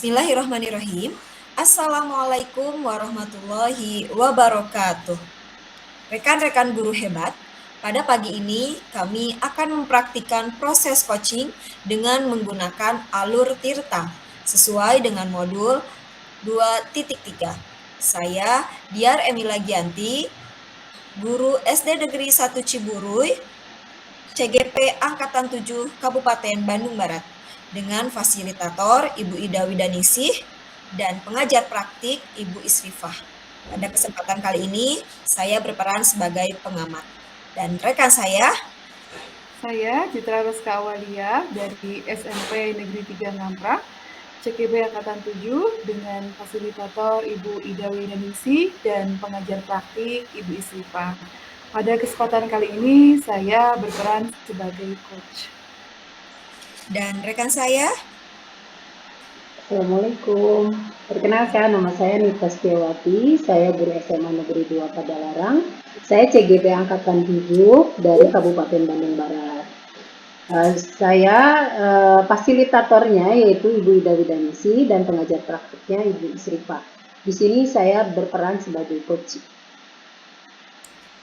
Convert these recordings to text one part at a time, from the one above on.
Bismillahirrahmanirrahim. Assalamualaikum warahmatullahi wabarakatuh. Rekan-rekan guru hebat, pada pagi ini kami akan mempraktikkan proses coaching dengan menggunakan alur Tirta sesuai dengan modul 2.3. Saya Diar Emila Gianti, guru SD Negeri 1 Ciburuy, CGP Angkatan 7 Kabupaten Bandung Barat, dengan fasilitator Ibu Ida Widaningsih dan pengajar praktik Ibu Isrifah. Pada kesempatan kali ini, saya berperan sebagai pengamat. Dan rekan saya Citra Reska Awalia dari SMP Negeri 3 Ngamprah, CGP Angkatan 7 dengan fasilitator Ibu Ida Widaningsih dan pengajar praktik Ibu Isrifah. Pada kesempatan kali ini, saya berperan sebagai coach. Dan rekan saya Assalamualaikum. Perkenalkan, nama saya Nita Setiawati. Saya guru SMA Negeri 2 Padalarang. Saya CGP Angkatan 7 dari Kabupaten Bandung Barat. Saya fasilitatornya yaitu Ibu Ida Widaningsih dan pengajar praktiknya Ibu Isrifah. Di sini saya berperan sebagai coach.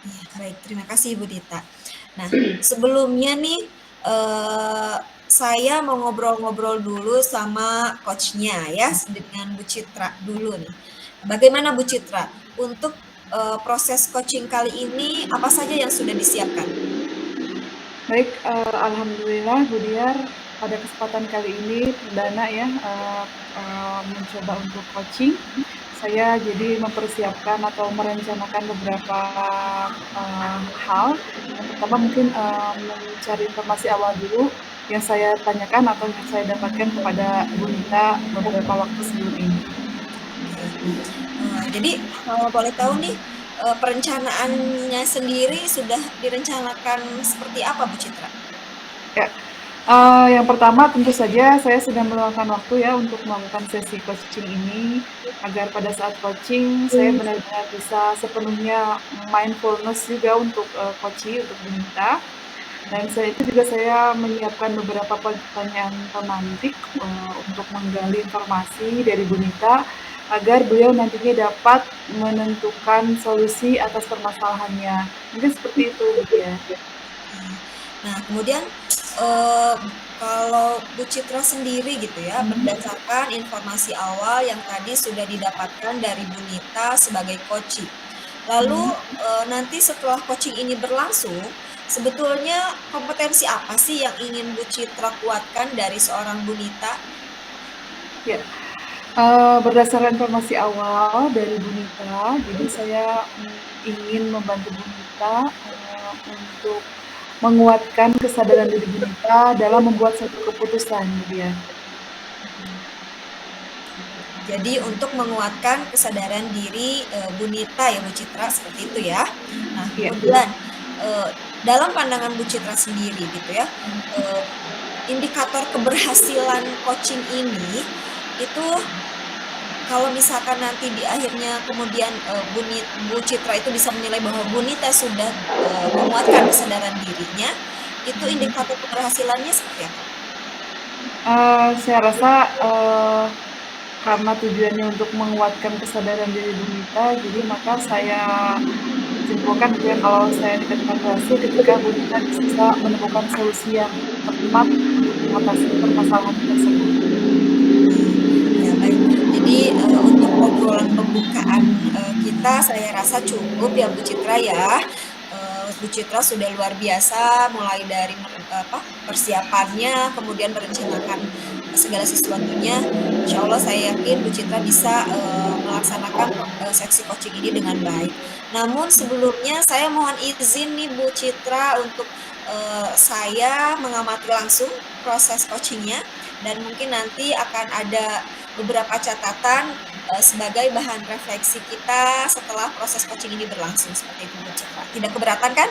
Ya, baik, terima kasih Ibu Dita. Nah, sebelumnya nih saya mau ngobrol-ngobrol dulu sama coachnya ya, dengan Bu Citra dulu nih. Bagaimana Bu Citra, untuk proses coaching kali ini apa saja yang sudah disiapkan? Baik, alhamdulillah Bu Diar, pada kesempatan kali ini perdana ya mencoba untuk coaching. Saya jadi mempersiapkan atau merencanakan beberapa hal. Yang pertama mungkin mencari informasi awal dulu yang saya tanyakan atau yang saya dapatkan kepada Bu Nita beberapa waktu sebelum ini. Jadi kalau boleh tahu nih, perencanaannya sendiri sudah direncanakan seperti apa Bu Citra? Ya, yang pertama tentu saja saya sudah meluangkan waktu ya untuk melakukan sesi coaching ini agar pada saat coaching saya benar-benar bisa sepenuhnya mindfulness juga untuk coaching untuk Bunita. Dan saya itu juga saya menyiapkan beberapa pertanyaan pemantik untuk menggali informasi dari Bunita agar beliau nantinya dapat menentukan solusi atas permasalahannya. Mungkin seperti itu ya. Nah, kemudian kalau Bu Citra sendiri gitu ya, berdasarkan informasi awal yang tadi sudah didapatkan dari Bu Nita sebagai coaching. Lalu nanti setelah coaching ini berlangsung, sebetulnya kompetensi apa sih yang ingin Bu Citra kuatkan dari seorang Bu Nita? Ya, berdasarkan informasi awal dari Bu Nita, jadi saya ingin membantu Bu Nita untuk menguatkan kesadaran diri Bu Nita dalam membuat satu keputusan, dia. Jadi untuk menguatkan kesadaran diri Bu Nita ya Bu Citra seperti itu ya. Nah, kemudian dalam pandangan Bu Citra sendiri gitu ya, indikator keberhasilan coaching ini itu kalau misalkan nanti di akhirnya kemudian Bu Citra itu bisa menilai bahwa Bu Nita sudah menguatkan kesadaran dirinya, itu indikator keberhasilannya seperti apa? Saya rasa karena tujuannya untuk menguatkan kesadaran diri Bu Nita, jadi maka saya simpulkan gitu ya kalau saya dikatakan berhasil ketika Bu Nita bisa menemukan solusi yang tepat untuk mengatasi permasalahan tersebut. Ya, baik. Jadi untuk obrolan pembukaan kita saya rasa cukup ya Bu Citra ya. Bu Citra sudah luar biasa mulai dari persiapannya, kemudian merencanakan segala sesuatunya. Insya Allah saya yakin Bu Citra bisa melaksanakan seksi coaching ini dengan baik. Namun sebelumnya saya mohon izin nih Bu Citra untuk saya mengamati langsung proses coachingnya dan mungkin nanti akan ada beberapa catatan sebagai bahan refleksi kita setelah proses coaching ini berlangsung seperti itu Bu Citra. Tidak keberatan kan?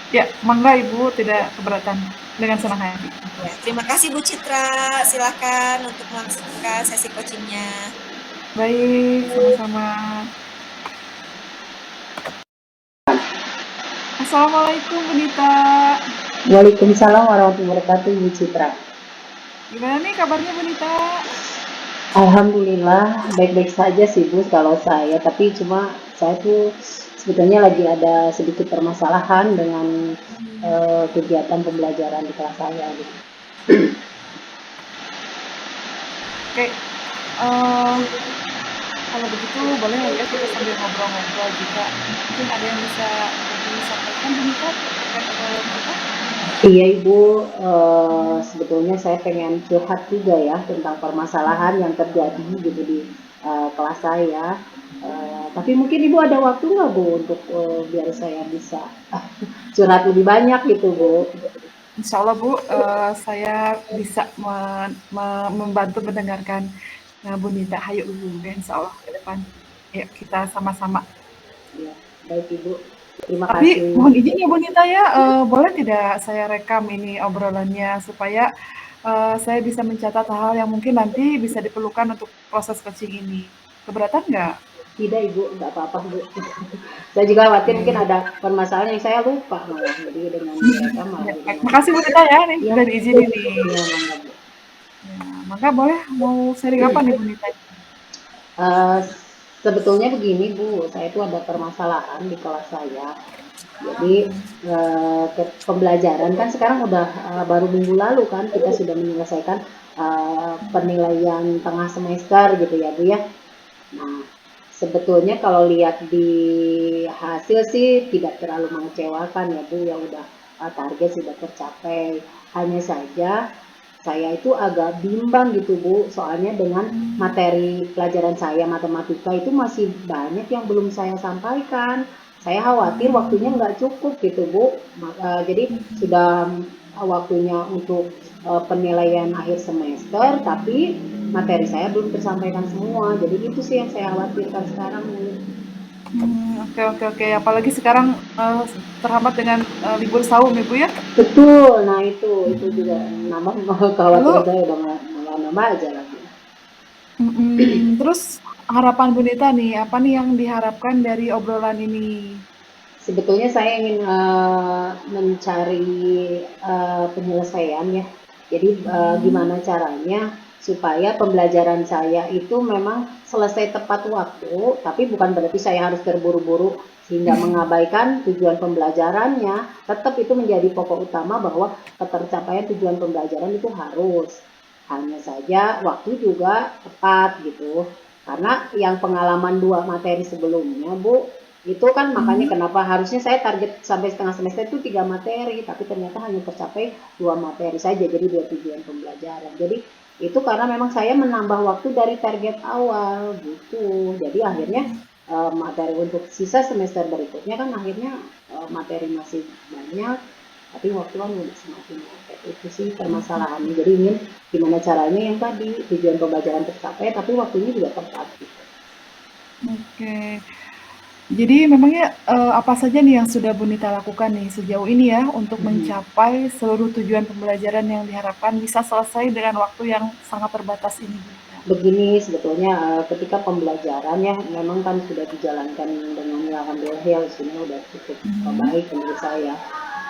Ya, mangga Ibu tidak keberatan, dengan senang hati. Ya, terima kasih Bu Citra. Silakan untuk melangsungkan sesi coachingnya. Baik, sama-sama. Assalamualaikum Bu Nita. Waalaikumsalam warahmatullahi wabarakatuh, Bu Citra. Gimana nih kabarnya Bu Nita? Alhamdulillah baik-baik saja sih Bu kalau saya, tapi cuma saya tuh sebetulnya lagi ada sedikit permasalahan dengan kegiatan pembelajaran di kelas saya gitu. Oke, eee, kalau begitu boleh lah ya kita sambil ngobrol-ngobrol juga. Mungkin ada yang bisa disampaikan Bu Nita terkait obrolan kita? Iya Ibu, sebetulnya saya pengen curhat juga ya tentang permasalahan yang terjadi gitu di kelas saya. Tapi mungkin Ibu ada waktu nggak Bu untuk biar saya bisa curhat lebih banyak gitu Bu? Insya Allah Bu, saya bisa membantu mendengarkan Bu Nita. Hayu, insya Allah ke depan. Yuk kita sama-sama. Ya, baik Ibu. Terima Tapi kasih. mohon izin ya Bu Nita ya, boleh tidak saya rekam ini obrolannya supaya saya bisa mencatat hal yang mungkin nanti bisa diperlukan untuk proses coaching ini. Keberatan nggak? Tidak Ibu, nggak apa-apa Bu. Saya juga khawatir Oke. mungkin ada permasalahan yang saya lupa malah. Jadi dengan mereka malah Ya, jadi makasih Bu nggak. Nita ya nih Ya, udah diizinin nih. ya mangga Bu. Ya, maka boleh mau sharing apa nih Bu Nita? Eh, sebetulnya begini Bu, saya itu ada permasalahan di kelas saya. Jadi pembelajaran kan sekarang udah baru minggu lalu kan kita sudah menyelesaikan penilaian tengah semester gitu ya Bu ya. Nah, sebetulnya kalau lihat di hasil sih tidak terlalu mengecewakan ya Bu, ya udah target sudah tercapai. Hanya saja saya itu agak bimbang gitu Bu, soalnya dengan materi pelajaran saya matematika itu masih banyak yang belum saya sampaikan. Saya khawatir waktunya nggak cukup gitu Bu. Jadi sudah waktunya untuk penilaian akhir semester, tapi materi saya belum tersampaikan semua. Jadi itu sih yang saya khawatirkan sekarang Bu. Oke oke oke. Apalagi sekarang terhambat dengan libur saum ya Bu ya. Betul, nah itu juga nama kekhawatiran Lalu saya udah malah nama aja lagi. terus harapan Bu Nita nih, apa nih yang diharapkan dari obrolan ini? Sebetulnya saya ingin mencari penyelesaian ya. Jadi gimana caranya supaya pembelajaran saya itu memang selesai tepat waktu, tapi bukan berarti saya harus terburu-buru sehingga mengabaikan tujuan pembelajarannya. Tetap itu menjadi pokok utama bahwa ketercapaian tujuan pembelajaran itu harus. Hanya saja waktu juga tepat gitu. Karena yang pengalaman 2 materi sebelumnya, Bu, itu kan makanya kenapa harusnya saya target sampai setengah semester itu 3 materi, tapi ternyata hanya tercapai 2 materi saja, jadi 2 tujuan pembelajaran. Jadi itu karena memang saya menambah waktu dari target awal gitu. Jadi akhirnya materi untuk sisa semester berikutnya kan akhirnya materi masih banyak, tapi waktu kan udah semakin mepet. Itu sih permasalahannya. Jadi ingin gimana caranya yang tadi tujuan pembelajaran tercapai, tapi waktunya juga tepat. Gitu. Oke. Jadi memangnya apa saja nih yang sudah Bu Nita lakukan nih sejauh ini ya untuk mencapai seluruh tujuan pembelajaran yang diharapkan bisa selesai dengan waktu yang sangat terbatas ini Bu Nita? Begini sebetulnya ketika pembelajaran ya memang kan sudah dijalankan dengan alhamdulillah ya hasilnya udah cukup baik menurut saya.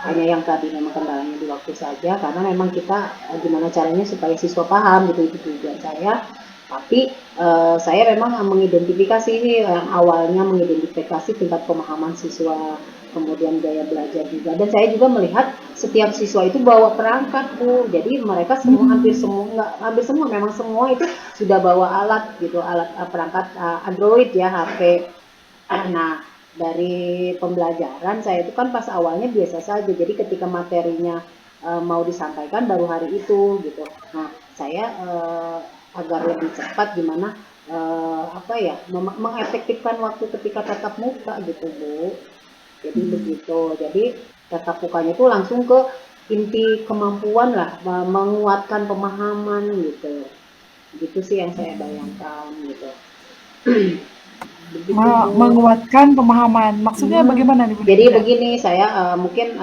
Hanya yang tadi memang kendalanya di waktu saja karena memang kita gimana caranya supaya siswa paham gitu itu tujuan saya. Tapi saya memang mengidentifikasi yang awalnya mengidentifikasi tingkat pemahaman siswa, kemudian gaya belajar juga. Dan saya juga melihat setiap siswa itu bawa perangkat Bu. Jadi mereka semua hampir semua enggak hampir semua memang semua itu sudah bawa alat gitu, alat perangkat Android ya, HP. Nah, dari pembelajaran saya itu kan pas awalnya biasa saja. Jadi ketika materinya mau disampaikan baru hari itu gitu. Nah, saya agar lebih cepat gimana apa ya mengefektifkan waktu ketika tatap muka gitu Bu. Jadi begitu. Jadi tatap mukanya itu langsung ke inti kemampuan lah, menguatkan pemahaman gitu. Gitu sih yang saya bayangkan gitu. Begitu Bu. Menguatkan pemahaman. Maksudnya bagaimana nih Bu Jadi Nita? begini, saya mungkin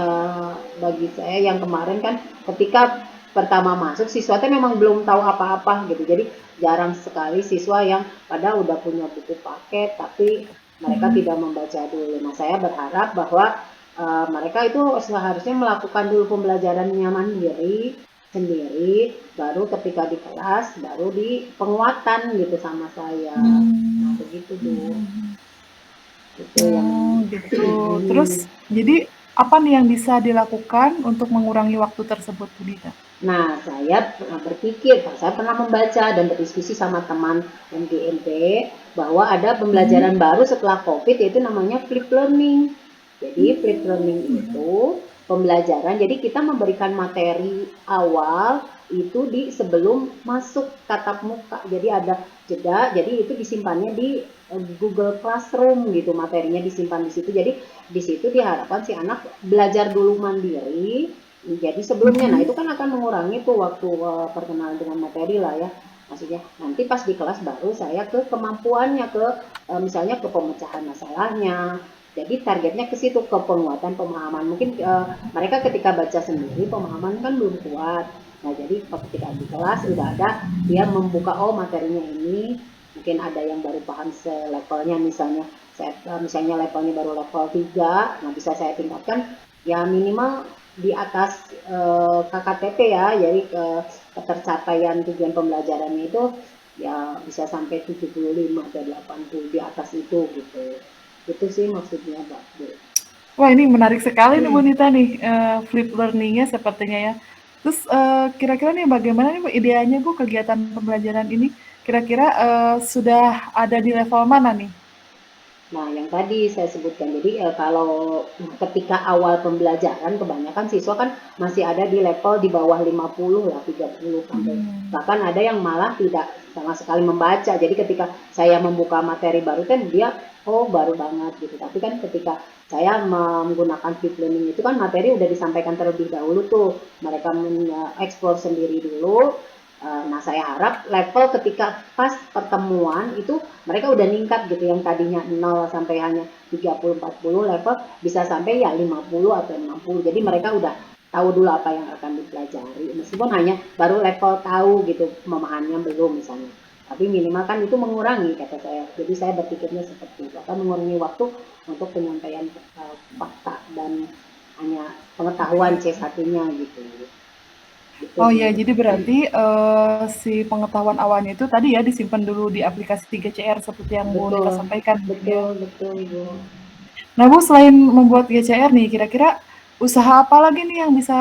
bagi saya yang kemarin kan ketika pertama masuk siswa itu memang belum tahu apa-apa gitu. Jadi jarang sekali siswa yang pada udah punya buku paket tapi mereka tidak membaca dulu. Nah, saya berharap bahwa mereka itu seharusnya melakukan dulu pembelajarannya mandiri sendiri, baru ketika di kelas, baru di penguatan gitu sama saya. Nah, Mmm, begitu Bu, mhm. itu yang Oh, gitu. Terus jadi apa nih yang bisa dilakukan untuk mengurangi waktu tersebut, Bu Dita? Nah, saya pernah berpikir, saya pernah membaca dan berdiskusi sama teman MGMP bahwa ada Mhm. pembelajaran baru setelah COVID yaitu namanya flip learning. Jadi flip learning Mmm, itu pembelajaran, jadi kita memberikan materi awal itu di sebelum masuk tatap muka. Jadi ada jeda, jadi itu disimpannya di Google Classroom gitu, materinya disimpan di situ. Jadi di situ diharapkan si anak belajar dulu mandiri, jadi sebelumnya, nah mhm. itu kan akan mengurangi tuh waktu perkenalan dengan materi lah ya. Maksudnya nanti pas di kelas baru saya ke kemampuannya, ke misalnya ke pemecahan masalahnya. Jadi targetnya ke situ, ke penguatan pemahaman. Mungkin mereka ketika baca sendiri pemahaman kan belum kuat. Nah jadi ketika di kelas udah ada dia membuka, oh materinya ini, mungkin ada yang baru paham selevelnya, misalnya misalnya levelnya baru level 3, nah bisa saya tingkatkan ya minimal di atas KKTP ya, jadi ketercapaian tujuan pembelajarannya itu ya bisa sampai 75 atau 80 di atas itu gitu. Itu sih maksudnya Mbak Bu. Wah, ini menarik sekali nih Bu Nita nih, flip learning-nya sepertinya ya. Terus, kira-kira nih bagaimana nih Bu ideanya Bu kegiatan pembelajaran ini? Kira-kira, sudah ada di level mana nih? Nah, yang tadi saya sebutkan, jadi kalau ketika awal pembelajaran kebanyakan siswa kan masih ada di level di bawah 50 lah, 30 sampai Mmm, bahkan ada yang malah tidak sama sekali membaca. Jadi ketika saya membuka materi baru kan dia oh baru banget gitu. Tapi kan ketika saya menggunakan deep learning itu kan materi udah disampaikan terlebih dahulu tuh. Mereka mengeksplor sendiri dulu. Nah, saya harap level ketika pas pertemuan itu mereka udah ningkat gitu, yang tadinya 0 sampai hanya 30 40 level bisa sampai ya 50 atau 60. Jadi mereka udah tahu dulu apa yang akan dipelajari. Meskipun hanya baru level tahu gitu, memahaminya belum misalnya. Tapi minimal kan itu mengurangi kata saya. Jadi saya berpikirnya seperti itu, akan mengurangi waktu untuk penyampaian fakta dan hanya pengetahuan oke. C1-nya gitu. Gitu Oh Bu. ya, jadi berarti, si pengetahuan awalnya itu tadi ya disimpan dulu di aplikasi 3CR seperti yang Bu Nita Betul, sampaikan mungkin ya? betul, betul Bu. Nah Bu, selain membuat GCR nih, kira-kira usaha apa lagi nih yang bisa,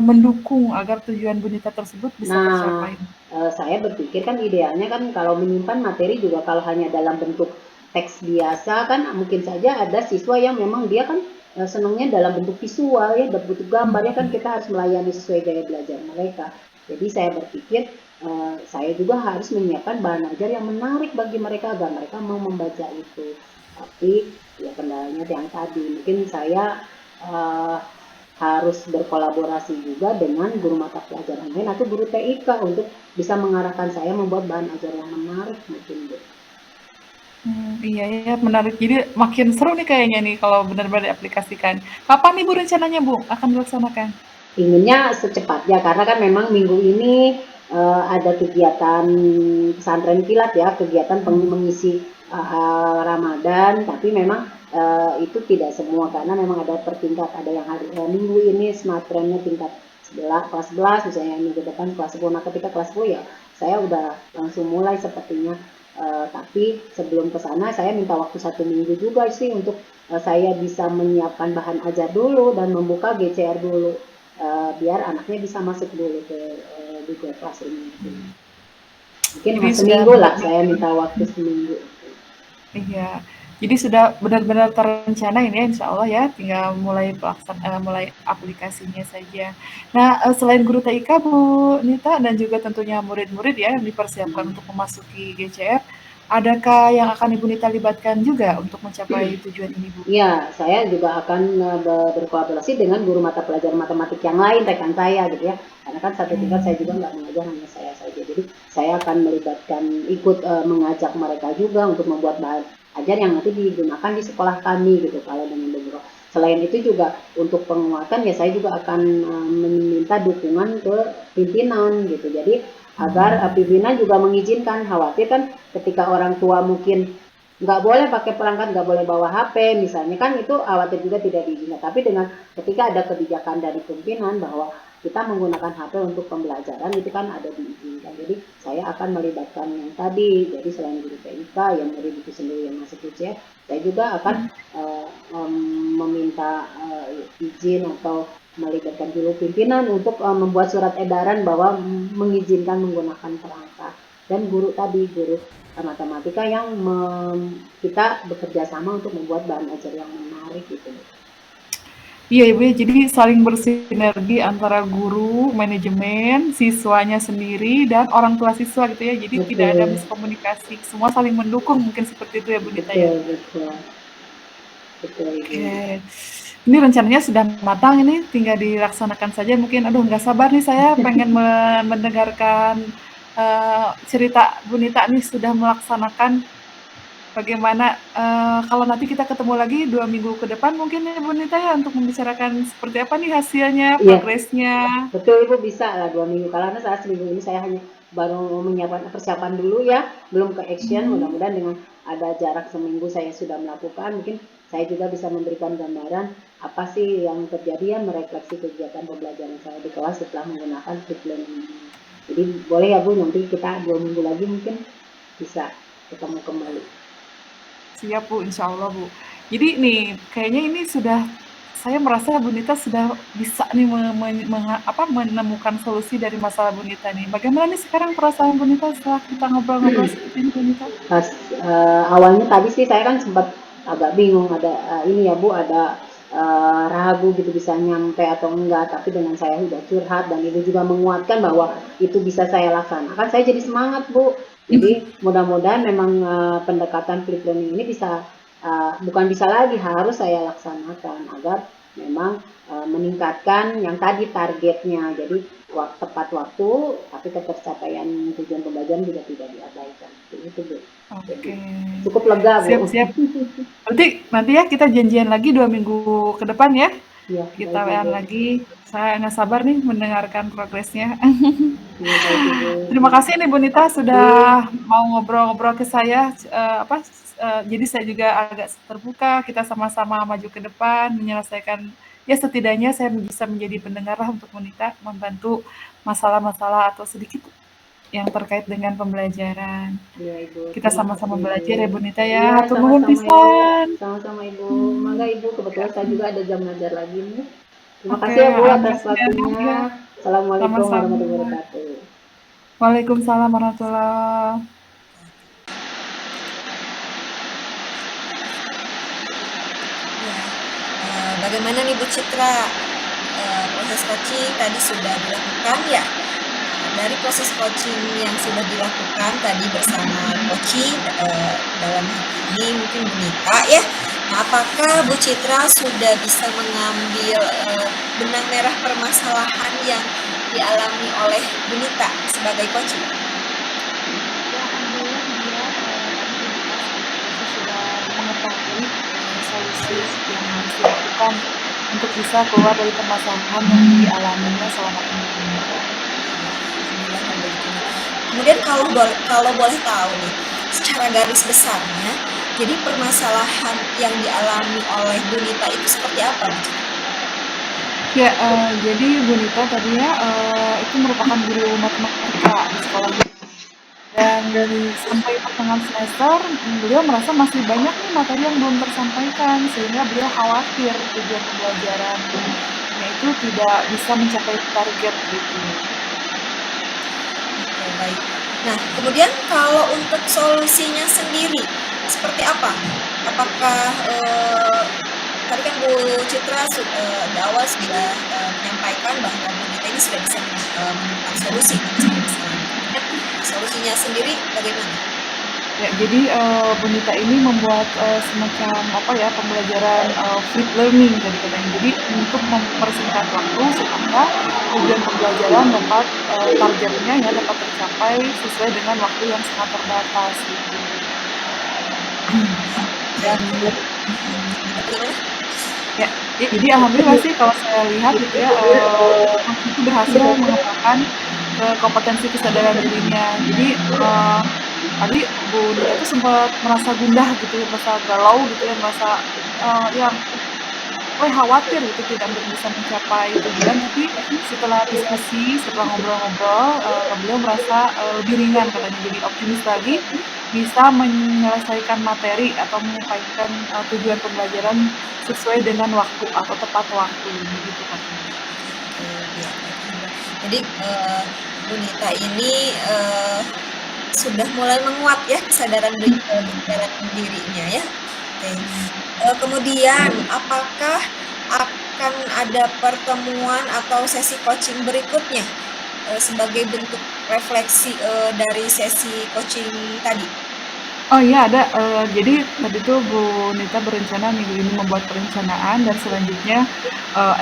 mendukung agar tujuan Bu Nita tersebut bisa Nah, tercapai? saya berpikir kan idealnya kan kalau menyimpan materi juga kalau hanya dalam bentuk teks biasa kan mungkin saja ada siswa yang memang dia kan senangnya dalam bentuk visual ya, bentuk gambar ya kan kita harus melayani sesuai gaya belajar mereka. Jadi saya berpikir saya juga harus menyiapkan bahan ajar yang menarik bagi mereka agar mereka mau membaca itu. Tapi ya kendalanya yang tadi mungkin saya eh, harus berkolaborasi juga dengan guru mata pelajaran lain atau guru TIK untuk bisa mengarahkan saya membuat bahan ajar yang menarik mungkin Bu. Iya ya, menarik. Jadi makin seru nih kayaknya nih kalau benar-benar diaplikasikan. Kapan nih Bu rencananya Bu akan dilaksanakan? Inginnya secepatnya karena kan memang minggu ini ada kegiatan pesantren kilat ya, kegiatan mengisi Ramadan, tapi memang itu tidak semua karena memang ada pertingkat, ada yang hari minggu ini smart trainnya tingkat 11, kelas 11 misalnya minggu depan kelas 10. Nah ketika kelas 10 ya saya udah langsung mulai sepertinya. Tapi sebelum ke sana saya minta waktu 1 minggu juga sih untuk saya bisa menyiapkan bahan ajar dulu dan membuka GCR dulu. Biar anaknya bisa masuk dulu ke Google Classroom itu. Mungkin Jadi sudah seminggu lah, saya benar-benar minta waktu seminggu. iya. Jadi sudah benar-benar terencana ini ya insya Allah ya, tinggal mulai aplikasinya saja. Nah, selain guru TIK Bu Nita dan juga tentunya murid-murid ya yang dipersiapkan untuk memasuki GCR, adakah yang akan Ibu Nita libatkan juga untuk mencapai tujuan ini Bu? Iya, saya juga akan berkolaborasi dengan guru mata pelajaran matematik yang lain, rekan saya gitu ya. Karena kan satu tingkat saya juga Mmm, nggak mengajar hanya saya saja. Jadi saya akan melibatkan, ikut mengajak mereka juga untuk membuat bahan ajar yang nanti digunakan di sekolah kami gitu. Kalau dengan beberapa. Selain itu juga untuk penguatan ya saya juga akan meminta dukungan ke pimpinan gitu. Jadi agar pimpinan juga mengizinkan, khawatir kan ketika orang tua mungkin nggak boleh pakai perangkat, nggak boleh bawa HP misalnya kan itu khawatir juga tidak diizinkan. Tapi dengan ketika ada kebijakan dari pimpinan bahwa kita menggunakan HP untuk pembelajaran itu kan ada diizinkan. Jadi saya akan melibatkan yang tadi, jadi selain guru TIK yang dari buku sendiri yang masuk ujian, saya juga akan meminta izin atau melibatkan dulu pimpinan untuk membuat surat edaran bahwa mengizinkan menggunakan perangkat, dan guru tadi, guru matematika yang kita bekerja sama untuk membuat bahan ajar yang menarik gitu. Iya Ibu ya, jadi saling bersinergi antara guru, manajemen, siswanya sendiri, dan orang tua siswa gitu ya. Jadi tidak ada Betul, miskomunikasi, semua saling mendukung mungkin seperti itu ya Bu Nita ya. betul, betul, betul Ibu. Oke, ini rencananya sudah matang, ini tinggal dilaksanakan saja mungkin. Aduh nggak sabar nih saya pengen mendengarkan cerita Bu Nita nih sudah melaksanakan bagaimana kalau nanti kita ketemu lagi 2 minggu ke depan mungkin ya Bu Nita ya untuk membicarakan seperti apa nih hasilnya, Iya, progresnya. betul Ibu, bisa lah 2 minggu, karena saat seminggu ini saya hanya baru menyiapkan persiapan dulu ya, belum ke action. Mudah-mudahan dengan ada jarak seminggu saya sudah melakukan, mungkin saya juga bisa memberikan gambaran apa sih yang terjadi ya, merefleksi kegiatan pembelajaran saya di kelas setelah menggunakan flip learning ini. Jadi boleh ya Bu, nanti kita 2 minggu lagi mungkin bisa ketemu kembali. Siap Bu, insya Allah Bu. Jadi nih, kayaknya ini sudah, saya merasa Bu Nita sudah bisa nih menemukan solusi dari masalah Bu Nita nih. Bagaimana nih sekarang perasaan Bu Nita setelah kita ngobrol-ngobrol seperti ini Bu Nita? Pas awalnya tadi sih saya kan sempat agak bingung, ada ini ya Bu, ada ragu gitu bisa nyampe atau enggak, tapi dengan saya udah curhat dan Ibu juga menguatkan bahwa itu bisa saya laksanakan, saya jadi semangat Bu. Jadi mudah-mudahan memang pendekatan flip learning ini bisa bukan bisa lagi, harus saya laksanakan agar memang meningkatkan yang tadi targetnya. Jadi tepat waktu, tapi ketercapaian tujuan pembelajaran juga tidak diabaikan. Itu Bu. Jadi Oke, cukup lega Bu. siap-siap. Nanti ya kita janjian lagi 2 minggu ke depan ya. Ya, Kita baik WA Ibu. lagi. Saya nggak sabar nih mendengarkan progresnya. Ya, baik Ibu. Terima kasih nih Bu Nita Iya, sudah mau ngobrol-ngobrol ke saya. Jadi saya juga agak terbuka. Kita sama-sama maju ke depan, menyelesaikan. Ya setidaknya saya bisa menjadi pendengar lah untuk Bu Nita, membantu masalah-masalah atau sedikit yang terkait dengan pembelajaran. iya Ibu. Kita Terima sama-sama kasih Ibu. belajar ya Bu Nita ya. Iya, Hatur nuhun sama-sama Ibu. pisan. Sama-sama Ibu. Mangga Ibu, kebetulan saya juga ada jam ngajar lagi nih. Terima Oke, kasih ya Bu atas alhamdulillah waktunya. ya. Assalamualaikum warahmatullahi Sama-sama. wabarakatuh. Waalaikumsalam warahmatullahi. Ya, bagaimana nih Bu Citra? Proses coaching tadi sudah dilakukan ya. Dari proses coaching yang sudah dilakukan tadi bersama coaching dalam hal ini mungkin Bu Nita ya. Nah, apakah Bu Citra sudah bisa mengambil benang merah permasalahan yang dialami oleh Bu Nita sebagai coaching? Ya, alhamdulillah dia sudah mengetahui solusi yang harus dilakukan untuk bisa keluar dari permasalahan yang dialaminya selama ini. Alhamdulillah kalau begitu. Kemudian kalau boleh tahu nih, secara garis besarnya, jadi permasalahan yang dialami oleh Bu Nita itu seperti apa, Bu Citra? Ya, jadi Bu Nita tadinya itu merupakan guru matematika di sekolah. Dan sampai pertengahan semester, beliau merasa masih banyak nih materi yang belum tersampaikan, sehingga beliau khawatir tujuan pembelajarannya itu tidak bisa mencapai target gitu. Oke, baik. Nah, kemudian kalau untuk solusinya sendiri, seperti apa? Apakah tadi kan Bu Citra di awal sudah menyampaikan bahwa Bu Nita ini sudah bisa menemukan solusi atas permasalahan. Solusinya sendiri bagaimana? Ya, jadi Bu Nita ini membuat semacam pembelajaran flip learning tadi katanya. Jadi untuk mempersingkat waktu supaya tujuan pembelajaran dapat targetnya ya dapat tercapai sesuai dengan waktu yang sangat terbatas gitu. Dan Bagaimana? ya, jadi alhamdulillah sih kalau saya lihat gitu ya itu berhasil mengembangkan kompetensi kesadaran dirinya. Jadi tadi Bu Nita itu sempat merasa gundah gitu ya, merasa galau gitu ya, merasa ya mulai khawatir gitu tidak bisa mencapai tujuan, tapi setelah diskusi, setelah ngobrol-ngobrol, beliau merasa, lebih ringan katanya, jadi optimis lagi bisa menyelesaikan materi atau menyampaikan, tujuan pembelajaran sesuai dengan waktu atau tepat waktu, begitu katanya. Oke, ya, alhamdulillah. Jadi, Bu Nita ini, sudah mulai menguat ya kesadaran dirinya ya. Oke. Kemudian apakah akan ada pertemuan atau sesi coaching berikutnya, sebagai bentuk refleksi, dari sesi coaching tadi? Oh iya ada, jadi tadi tuh Bu Nita berencana minggu ini membuat perencanaan dan selanjutnya,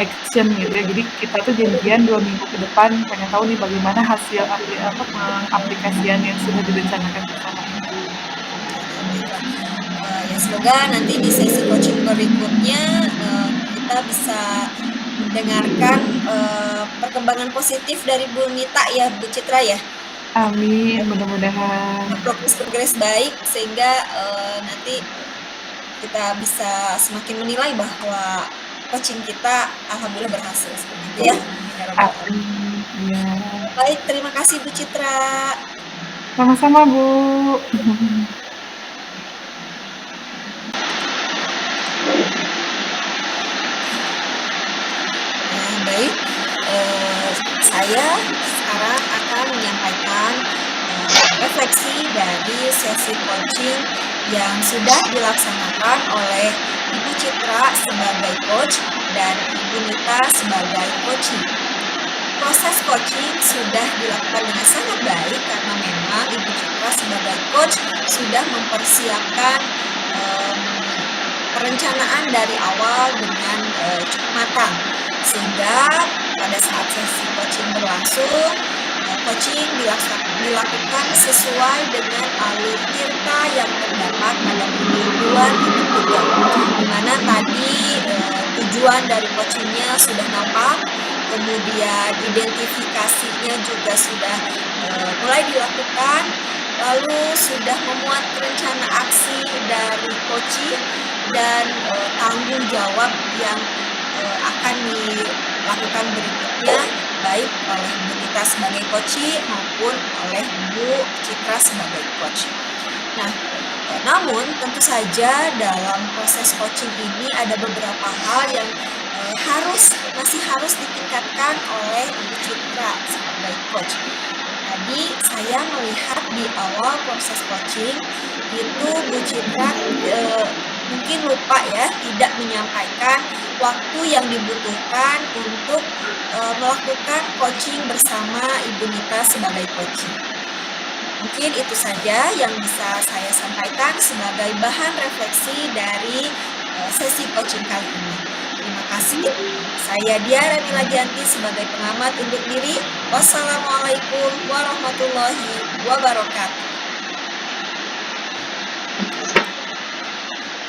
action gitu ya. Jadi kita tuh janjian 2 minggu ke depan pengen tahu nih bagaimana hasil pengaplikasian yang sudah direncanakan bersama Ibu. Oke, baiklah. Ya semoga nanti di sesi coaching berikutnya, kita bisa mendengarkan, perkembangan positif dari Bu Nita ya, Bu Citra ya. Amin, mudah-mudahan. Progres baik sehingga, nanti kita bisa semakin menilai bahwa coaching kita alhamdulillah berhasil seperti itu ya. Amin ya rabbal alamin. Amin, iya. Baik, terima kasih Bu Citra. Sama-sama, Bu. Baik, saya sekarang akan menyampaikan, refleksi dari sesi coaching yang sudah dilaksanakan oleh Ibu Citra sebagai coach dan Ibu Nita sebagai coaching. Proses coaching sudah dilakukan dengan sangat baik karena memang Ibu Citra sebagai coach sudah mempersiapkan, perencanaan dari awal dengan, cukup matang. Sehingga pada saat sesi coaching berlangsung, coaching dilakukan sesuai dengan alur tirta yang terdapat pada modul 2.3, di mana tadi, tujuan dari coaching-nya sudah nampak, kemudian identifikasinya juga sudah, mulai dilakukan, lalu sudah memuat rencana aksi dari coaching dan, tanggung jawab yang, akan dilakukan berikutnya, baik oleh Bu Nita sebagai coaching maupun oleh Bu Citra sebagai coach. Nah, namun tentu saja dalam proses coaching ini ada beberapa hal yang, masih harus ditingkatkan oleh Ibu Citra sebagai coach. Tadi saya melihat di awal proses coaching itu Bu Citra, mungkin lupa ya, tidak menyampaikan waktu yang dibutuhkan untuk, melakukan coaching bersama Ibu Nita sebagai coaching. Mungkin itu saja yang bisa saya sampaikan sebagai bahan refleksi dari, sesi coaching kali ini. Terima kasih. Saya Diara Miladianti sebagai pengamat undur diri. Wassalamualaikum warahmatullahi wabarakatuh.